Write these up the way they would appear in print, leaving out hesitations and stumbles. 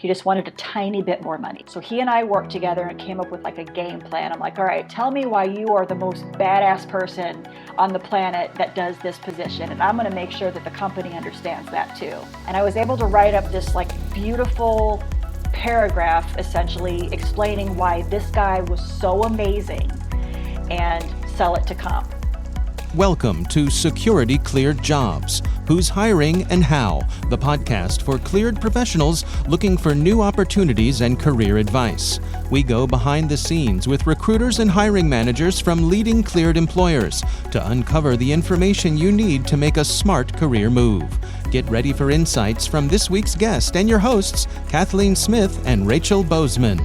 He just wanted a tiny bit more money. So he and I worked together and came up with like a game plan. I'm like, all right, tell me why you are the most badass person on the planet that does this position. And I'm going to make sure that the company understands that too. And I was able to write up this like beautiful paragraph essentially explaining why this guy was so amazing and sell it to comp. Welcome to Security Cleared Jobs, Who's Hiring and How, the podcast for cleared professionals looking for new opportunities and career advice. We go behind the scenes with recruiters and hiring managers from leading cleared employers to uncover the information you need to make a smart career move. Get ready for insights from this week's guest and your hosts, Kathleen Smith and Rachel Bozeman.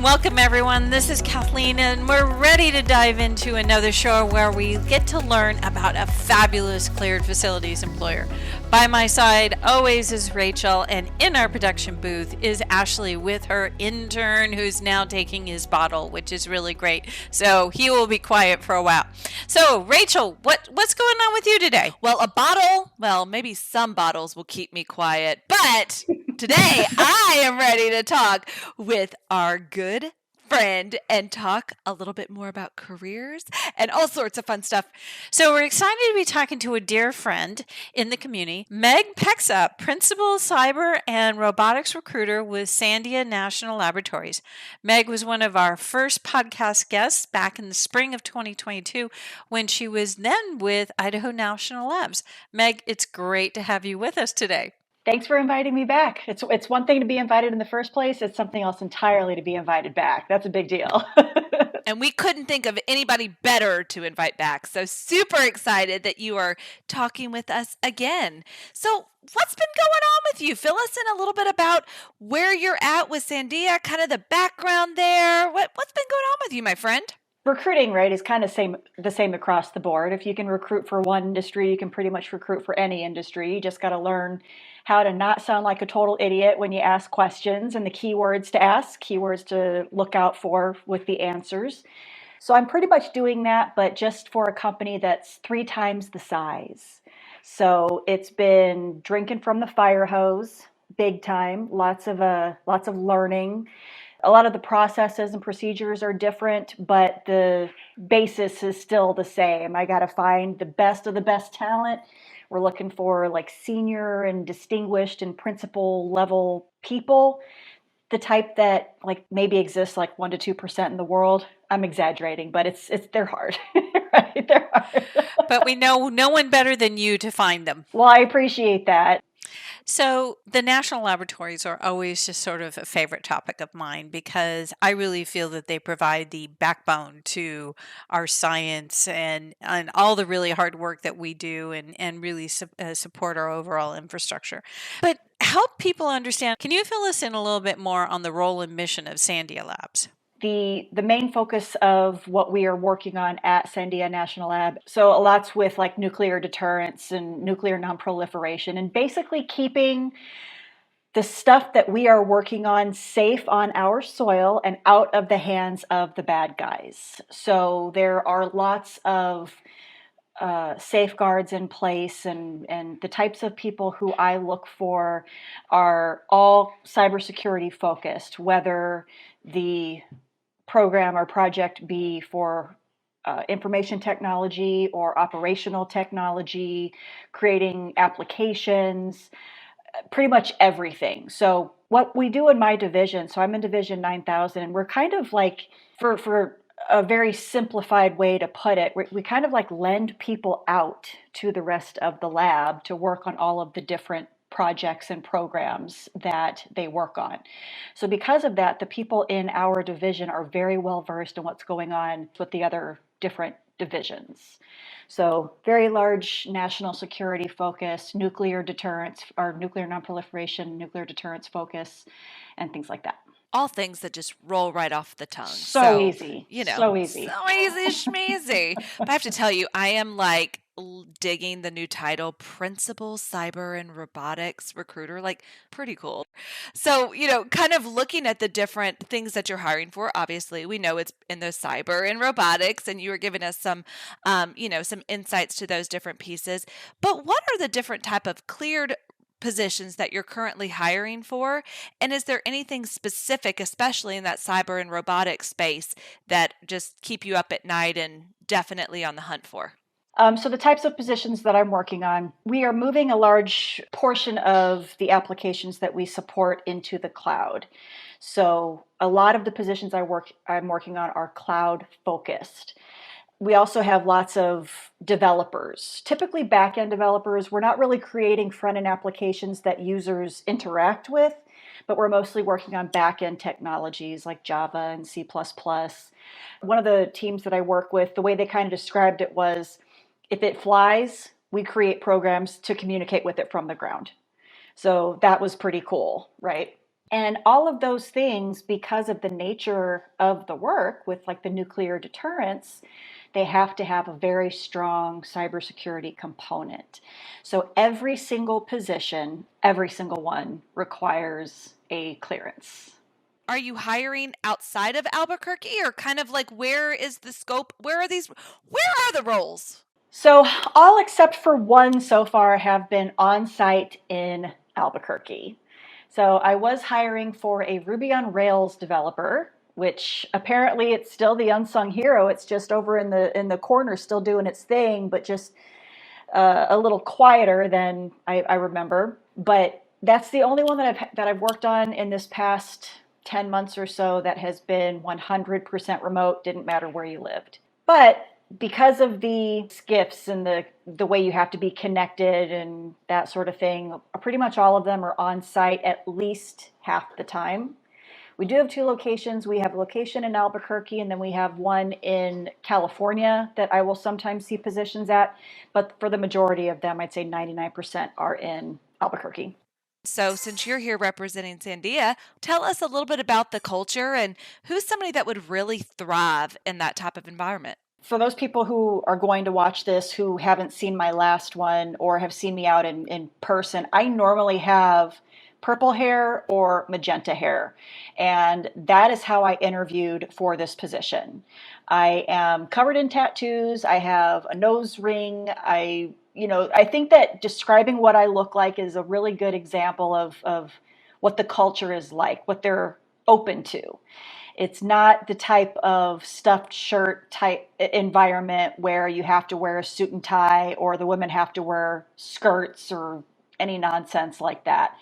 Welcome everyone, this is Kathleen and we're ready to dive into another show where we get to learn about a fabulous cleared facilities employer. By my side always is Rachel, and in our production booth is Ashley with her intern who's now taking his bottle, which is really great. So he will be quiet for a while. So Rachel, what's going on with you today? Well, a bottle, maybe some bottles will keep me quiet, but today I am ready to talk with our good friend and talk a little bit more about careers and all sorts of fun stuff. So we're excited to be talking to a dear friend in the community, Meg Pexa, Principal Cyber and Robotics Recruiter with Sandia National Laboratories. Meg was one of our first podcast guests back in the spring of 2022 when she was then with Idaho National Labs. Meg, it's great to have you with us today. Thanks for inviting me back. It's one thing to be invited in the first place. It's something else entirely to be invited back. That's a big deal. And we couldn't think of anybody better to invite back. So super excited that you are talking with us again. So what's been going on with you? Fill us in a little bit about where you're at with Sandia, kind of the background there. What's been going on with you, my friend? Recruiting, right, is kind of the same across the board. If you can recruit for one industry, you can pretty much recruit for any industry. You just got to learn how to not sound like a total idiot when you ask questions and the keywords to ask, keywords to look out for with the answers. So I'm pretty much doing that, but just for a company that's 3 times the size. So it's been drinking from the fire hose, big time, lots of learning. A lot of the processes and procedures are different, but the basis is still the same. I got to find the best of the best talent. We're looking for like senior and distinguished and principal level people, the type that like maybe exists like 1% to 2% in the world. I'm exaggerating, but they're hard, right? They're hard. But we know no one better than you to find them. Well, I appreciate that. So the national laboratories are always just sort of a favorite topic of mine because I really feel that they provide the backbone to our science and all the really hard work that we do and really support our overall infrastructure. But help people understand, can you fill us in a little bit more on the role and mission of Sandia Labs? The main focus of what we are working on at Sandia National Lab, so a lot's with like nuclear deterrence and nuclear nonproliferation, and basically keeping the stuff that we are working on safe on our soil and out of the hands of the bad guys. So there are lots of safeguards in place, and the types of people who I look for are all cybersecurity focused, whether the program or project be for information technology or operational technology, creating applications, pretty much everything. So what we do in my division, so I'm in Division 9000, and we're kind of like, for a very simplified way to put it, we kind of like lend people out to the rest of the lab to work on all of the different projects and programs that they work on. So because of that, the people in our division are very well versed in what's going on with the other different divisions. So very large national security focus, nuclear deterrence or nuclear nonproliferation, nuclear deterrence focus, and things like that. All things that just roll right off the tongue. So easy. You know, so easy schmeezy. But I have to tell you, I am like digging the new title, Principal Cyber and Robotics Recruiter, like pretty cool. So, kind of looking at the different things that you're hiring for, obviously we know it's in the cyber and robotics, and you were giving us some, some insights to those different pieces. But what are the different type of cleared positions that you're currently hiring for? And is there anything specific, especially in that cyber and robotics space, that just keep you up at night and definitely on the hunt for? So the types of positions that I'm working on, we are moving a large portion of the applications that we support into the cloud. So a lot of the positions I'm working on are cloud focused. We also have lots of developers, typically back-end developers. We're not really creating front-end applications that users interact with, but we're mostly working on back-end technologies like Java and C++. One of the teams that I work with, the way they kind of described it was, if it flies, we create programs to communicate with it from the ground. So that was pretty cool, right? And all of those things, because of the nature of the work with like the nuclear deterrence, they have to have a very strong cybersecurity component. So every single position, every single one requires a clearance. Are you hiring outside of Albuquerque, or kind of like where is the scope? Where are the roles? So all except for one so far have been on site in Albuquerque. So I was hiring for a Ruby on Rails developer, which apparently it's still the unsung hero. It's just over in the corner, still doing its thing, but just a little quieter than I remember. But that's the only one that I've worked on in this past 10 months or so that has been 100% remote. Didn't matter where you lived. But because of the skiffs and the way you have to be connected and that sort of thing, pretty much all of them are on site at least half the time. We do have two locations. We have a location in Albuquerque, and then we have one in California that I will sometimes see positions at. But for the majority of them, I'd say 99% are in Albuquerque. So, since you're here representing Sandia, tell us a little bit about the culture and who's somebody that would really thrive in that type of environment. For those people who are going to watch this who haven't seen my last one or have seen me out in person, I normally have purple hair or magenta hair. And that is how I interviewed for this position. I am covered in tattoos. I have a nose ring. I think that describing what I look like is a really good example of what the culture is like, what they're open to. It's not the type of stuffed shirt type environment where you have to wear a suit and tie or the women have to wear skirts or any nonsense like that.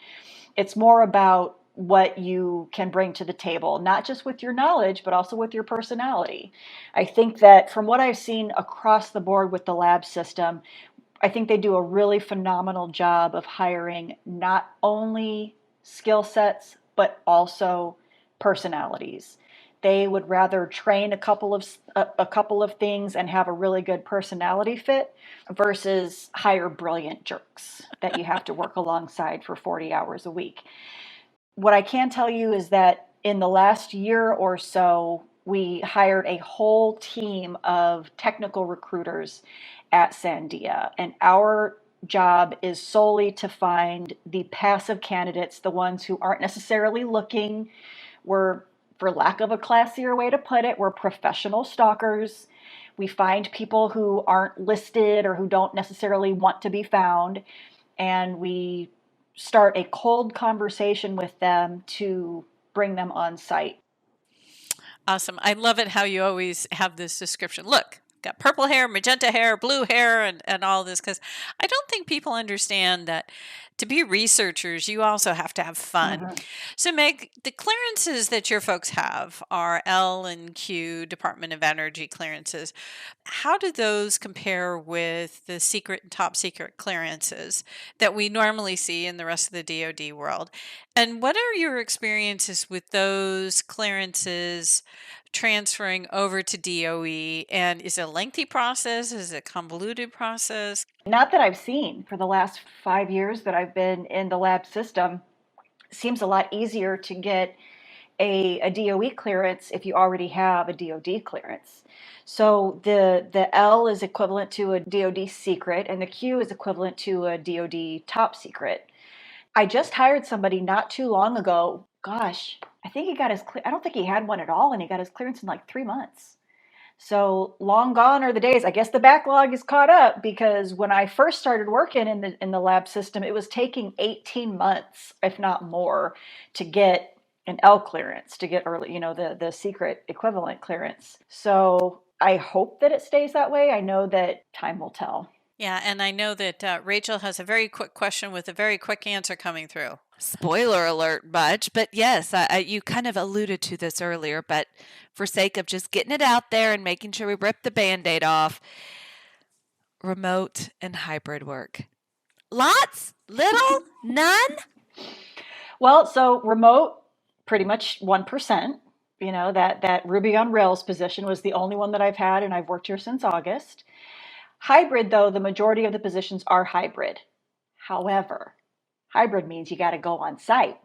It's more about what you can bring to the table, not just with your knowledge, but also with your personality. I think that from what I've seen across the board with the lab system, I think they do a really phenomenal job of hiring not only skill sets, but also personalities. They would rather train a couple of things and have a really good personality fit versus hire brilliant jerks that you have to work alongside for 40 hours a week. What I can tell you is that in the last year or so, we hired a whole team of technical recruiters at Sandia, and our job is solely to find the passive candidates, the ones who aren't necessarily looking. We're, for lack of a classier way to put it, we're professional stalkers. We find people who aren't listed or who don't necessarily want to be found, and we start a cold conversation with them to bring them on site. Awesome. I love it how you always have this description. Look, got purple hair, magenta hair, blue hair, and all this, because I don't think people understand that to be researchers, you also have to have fun. Mhm. So, Meg, the clearances that your folks have are L and Q, Department of Energy clearances. How do those compare with the secret and top secret clearances that we normally see in the rest of the DoD world? And what are your experiences with those clearances transferring over to DOE? And is it a lengthy process? Is it a convoluted process? Not that I've seen for the last 5 years that I've been in the lab system. It seems a lot easier to get a DOE clearance if you already have a DoD clearance. So the L is equivalent to a DoD secret, and the Q is equivalent to a DoD top secret. I just hired somebody not too long ago. Gosh, I think he got his I don't think he had one at all, and he got his clearance in like 3 months. So long gone are the days. I guess the backlog is caught up, because when I first started working in the lab system, it was taking 18 months, if not more, to get an L clearance, to get early, the secret equivalent clearance. So I hope that it stays that way. I know that time will tell. Yeah, and I know that Rachel has a very quick question with a very quick answer coming through. Spoiler alert much, but yes, you kind of alluded to this earlier, but for sake of just getting it out there and making sure we rip the Band-Aid off, remote and hybrid work. Lots? Little? None? Well, so remote, pretty much 1%. That Ruby on Rails position was the only one that I've had, and I've worked here since August. Hybrid, though, the majority of the positions are hybrid. However, hybrid means you got to go on site,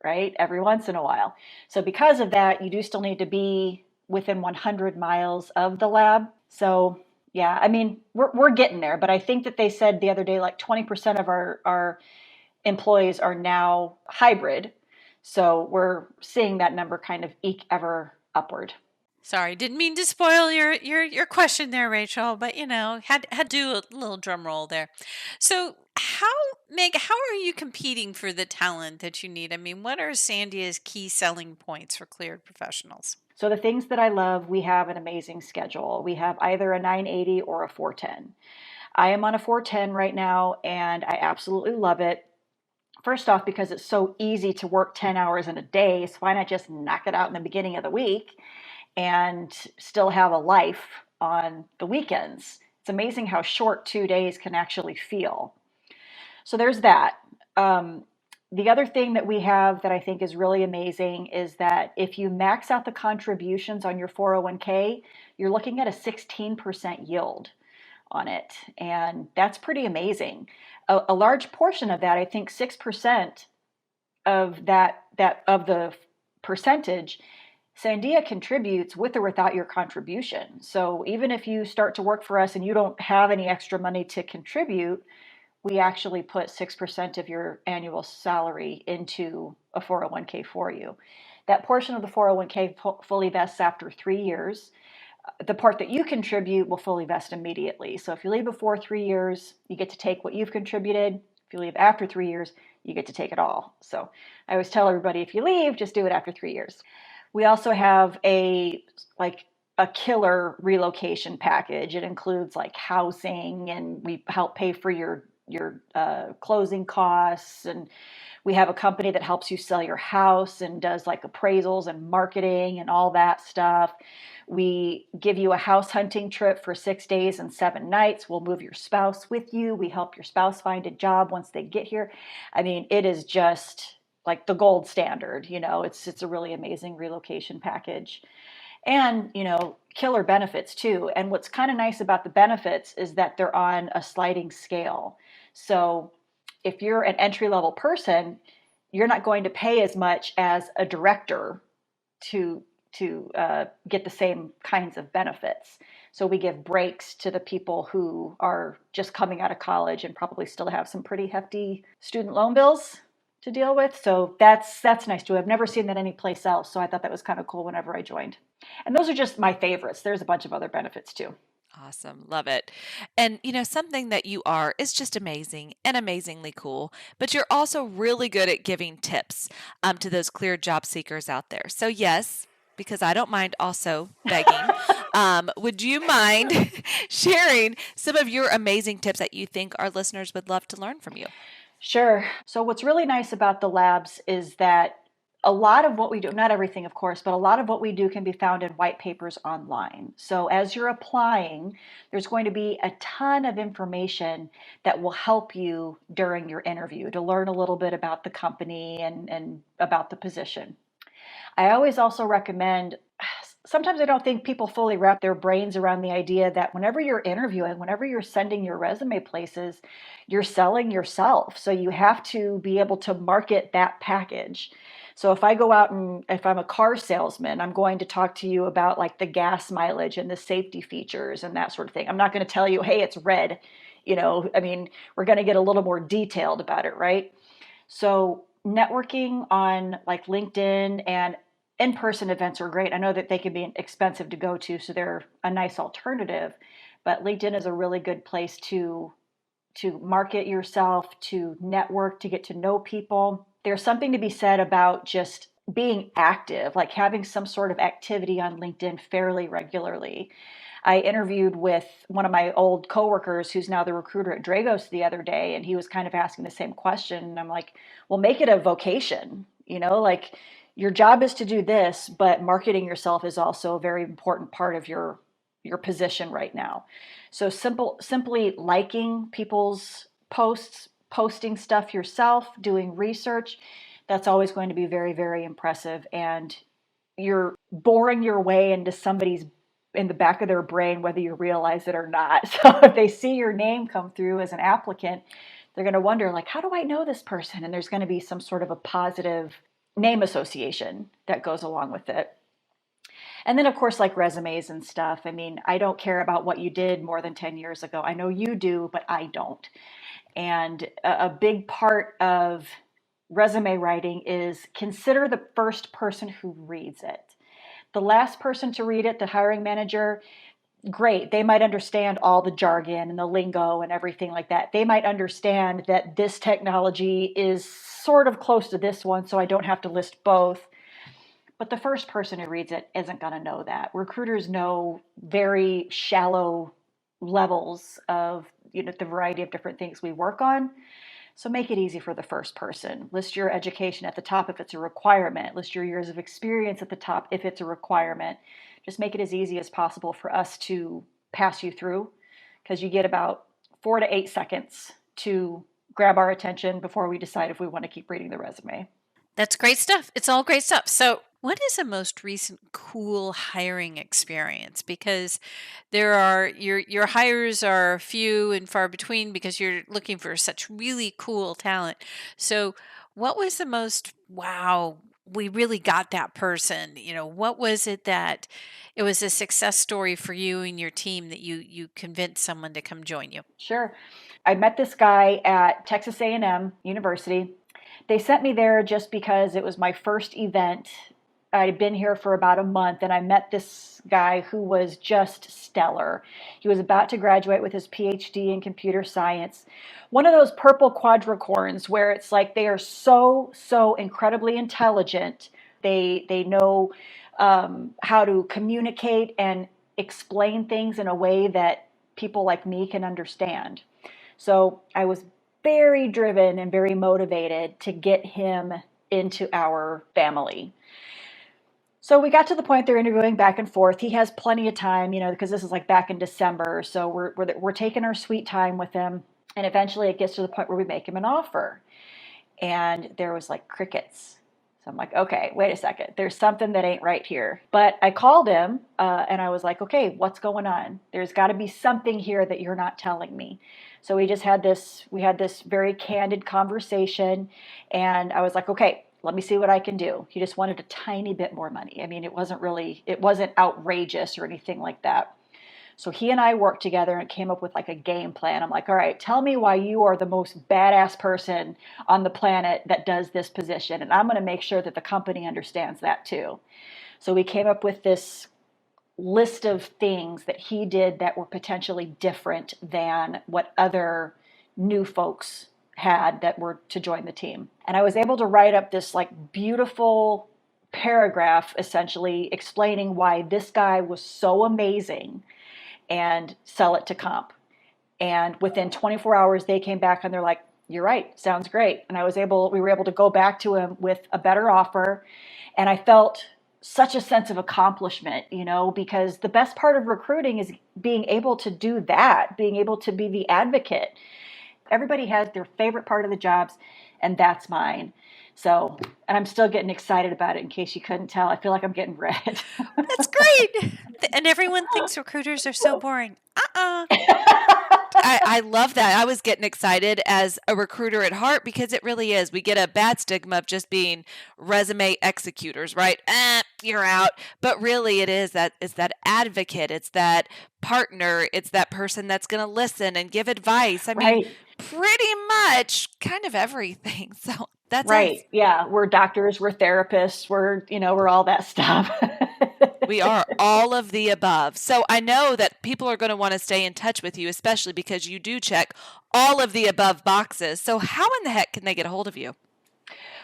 right? Every once in a while. So because of that, you do still need to be within 100 miles of the lab. So yeah, I mean, we're getting there, but I think that they said the other day, like 20% of our employees are now hybrid. So we're seeing that number kind of eke ever upward. Sorry, didn't mean to spoil your question there, Rachel, but had to do a little drum roll there. So Meg, how are you competing for the talent that you need? I mean, what are Sandia's key selling points for cleared professionals? So the things that I love, we have an amazing schedule. We have either a 980 or a 410. I am on a 410 right now, and I absolutely love it. First off, because it's so easy to work 10 hours in a day, so why not just knock it out in the beginning of the week and still have a life on the weekends? It's amazing how short 2 days can actually feel. So there's that. The other thing that we have that I think is really amazing is that if you max out the contributions on your 401k, you're looking at a 16% yield on it. And that's pretty amazing. A large portion of that, I think 6% of that of the percentage, Sandia contributes with or without your contribution. So even if you start to work for us and you don't have any extra money to contribute, we actually put 6% of your annual salary into a 401k for you. That portion of the 401k fully vests after 3 years. The part that you contribute will fully vest immediately. So if you leave before 3 years, you get to take what you've contributed. If you leave after 3 years, you get to take it all. So I always tell everybody, if you leave, just do it after 3 years. We also have a killer relocation package. It includes like housing, and we help pay for your closing costs, and we have a company that helps you sell your house and does like appraisals and marketing and all that stuff. We give you a house hunting trip for 6 days and 7 nights. We'll move your spouse with you. We help your spouse find a job once they get here. I mean, it is just like the gold standard. It's a really amazing relocation package. And, killer benefits too. And what's kind of nice about the benefits is that they're on a sliding scale. So if you're an entry-level person, you're not going to pay as much as a director to get the same kinds of benefits. So we give breaks to the people who are just coming out of college and probably still have some pretty hefty student loan bills to deal with. So that's nice too. I've never seen that anyplace else. So I thought that was kind of cool whenever I joined. And those are just my favorites. There's a bunch of other benefits too. Awesome. Love it. And something that you are is just amazing and amazingly cool, but you're also really good at giving tips to those clear job seekers out there. So yes, because I don't mind also begging, would you mind sharing some of your amazing tips that you think our listeners would love to learn from you? Sure. So what's really nice about the labs is that a lot of what we do, not everything, of course, but a lot of what we do can be found in white papers online. So as you're applying, there's going to be a ton of information that will help you during your interview to learn a little bit about the company and about the position. I always also recommend, sometimes I don't think people fully wrap their brains around the idea that whenever you're interviewing, whenever you're sending your resume places, you're selling yourself. So you have to be able to market that package. So if I go out and if I'm a car salesman, I'm going to talk to you about like the gas mileage and the safety features and that sort of thing. I'm not going to tell you, hey, it's red. We're going to get a little more detailed about it, right? So networking on like LinkedIn and in-person events are great. I know that they can be expensive to go to, so they're a nice alternative. But LinkedIn is a really good place to market yourself, to network, to get to know people. There's something to be said about just being active, like having some sort of activity on LinkedIn fairly regularly. I interviewed with one of my old coworkers who's now the recruiter at Dragos the other day, and he was kind of asking the same question. And I'm like, well, make it a vocation, like your job is to do this, but marketing yourself is also a very important part of your position right now. So simply liking people's posts, posting stuff yourself, doing research, that's always going to be very, very impressive. And you're boring your way into somebody's in the back of their brain, whether you realize it or not. So if they see your name come through as an applicant, they're going to wonder, like, how do I know this person? And there's going to be some sort of a positive name association that goes along with it. And then, of course, like resumes and stuff. I mean, I don't care about what you did more than 10 years ago. I know you do, but I don't. And a big part of resume writing is consider the first person who reads it. The last person to read it, the hiring manager, great. They might understand all the jargon and the lingo and everything like that. They might understand that this technology is sort of close to this one, so I don't have to list both. But the first person who reads it isn't going to know that. Recruiters know very shallow levels of the variety of different things we work on. So make it easy for the first person. List your education at the top if it's a requirement. List your years of experience at the top if it's a requirement. Just make it as easy as possible for us to pass you through, because you get about 4 to 8 seconds to grab our attention before we decide if we want to keep reading the resume. That's great stuff. It's all great stuff. So, what is the most recent cool hiring experience? Because there are your hires are few and far between because you're looking for such really cool talent. So, what was the most wow, we really got that person? What was it that it was a success story for you and your team that you convinced someone to come join you? Sure. I met this guy at Texas A&M University. They sent me there just because it was my first event. I'd been here for about a month, and I met this guy who was just stellar. He was about to graduate with his PhD in computer science. One of those purple quadricorns where it's like they are so incredibly intelligent. They know how to communicate and explain things in a way that people like me can understand. So I was very driven and very motivated to get him into our family. So we got to the point they're interviewing back and forth. He has plenty of time, because this is like back in December. So we're taking our sweet time with him. And eventually it gets to the point where we make him an offer. And there was like crickets. So I'm like, okay, wait a second. There's something that ain't right here. But I called him and I was like, okay, what's going on? There's got to be something here that you're not telling me. So we had this very candid conversation. And I was like, okay, let me see what I can do. He just wanted a tiny bit more money. I mean, it wasn't outrageous or anything like that. So he and I worked together and came up with like a game plan. I'm like, all right, tell me why you are the most badass person on the planet that does this position. And I'm going to make sure that the company understands that too. So we came up with this list of things that he did that were potentially different than what other new folks had that were to join the team. And I was able to write up this like beautiful paragraph essentially explaining why this guy was so amazing and sell it to comp. And within 24 hours, they came back and they're like, you're right, sounds great. And we were able to go back to him with a better offer. And I felt such a sense of accomplishment, because the best part of recruiting is being able to do that, being able to be the advocate. Everybody has their favorite part of the jobs, and that's mine. So, and I'm still getting excited about it in case you couldn't tell. I feel like I'm getting red. That's great. And everyone thinks recruiters are so boring. I love that. I was getting excited as a recruiter at heart because it really is. We get a bad stigma of just being resume executors, right? You're out. But really it's that advocate. It's that partner. It's that person that's going to listen and give advice. I mean, Right. pretty much kind of everything. So that's Right. us. Yeah. We're doctors, we're therapists, we're all that stuff. We are all of the above. So I know that people are going to want to stay in touch with you, especially because you do check all of the above boxes. So how in the heck can they get a hold of you?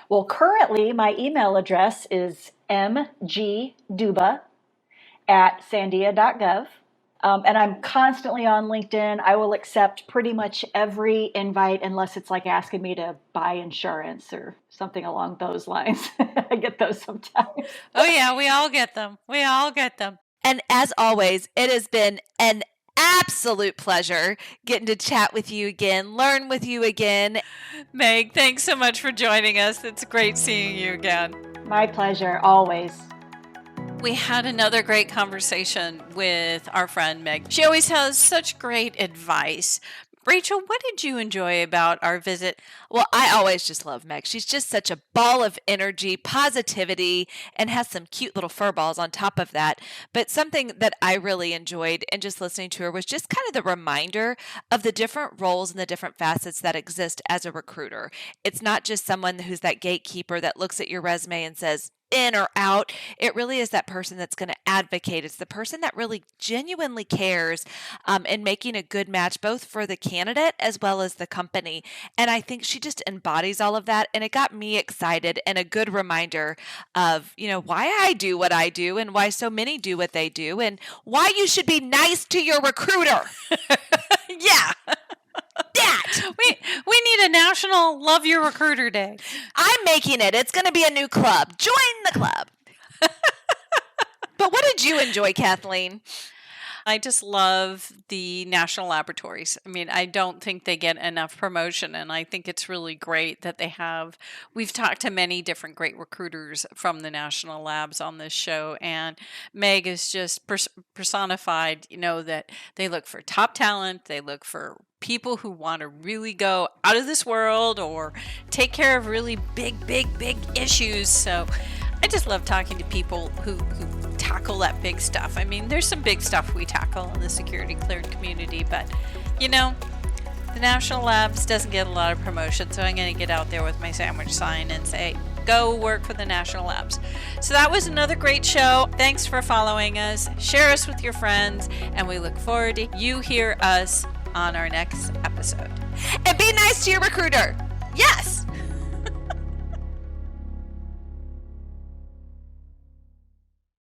Well, currently my email address is mgduba@sandia.gov. And I'm constantly on LinkedIn. I will accept pretty much every invite unless it's like asking me to buy insurance or something along those lines. I get those sometimes. Oh, yeah, we all get them. We all get them. And as always, it has been an absolute pleasure getting to chat with you again, learn with you again. Meg, thanks so much for joining us. It's great seeing you again. My pleasure, always. We had another great conversation with our friend Meg. She always has such great advice. Rachel, what did you enjoy about our visit? Well, I always just love Meg. She's just such a ball of energy, positivity, and has some cute little fur balls on top of that. But something that I really enjoyed in just listening to her was just kind of the reminder of the different roles and the different facets that exist as a recruiter. It's not just someone who's that gatekeeper that looks at your resume and says, in or out. It really is that person that's going to advocate. It's the person that really genuinely cares in making a good match, both for the candidate as well as the company. And I think she just embodies all of that. And it got me excited and a good reminder of, why I do what I do and why so many do what they do and why you should be nice to your recruiter. Yeah. That. We need a National Love Your Recruiter Day. I'm making it. It's going to be a new club. Join the club. But what did you enjoy, Kathleen? I just love the National Laboratories. I mean, I don't think they get enough promotion, and I think it's really great that they have. We've talked to many different great recruiters from the National Labs on this show, and Meg is just personified, that they look for top talent, they look for people who want to really go out of this world or take care of really big issues. So I just love talking to people who tackle that big stuff. I mean, there's some big stuff we tackle in the security cleared community, but the National Labs doesn't get a lot of promotion, so I'm going to get out there with my sandwich sign and say, go work for the National Labs. So that was another great show. Thanks for following us. Share us with your friends, and we look forward to you hear us on our next episode. And be nice to your recruiter. Yes.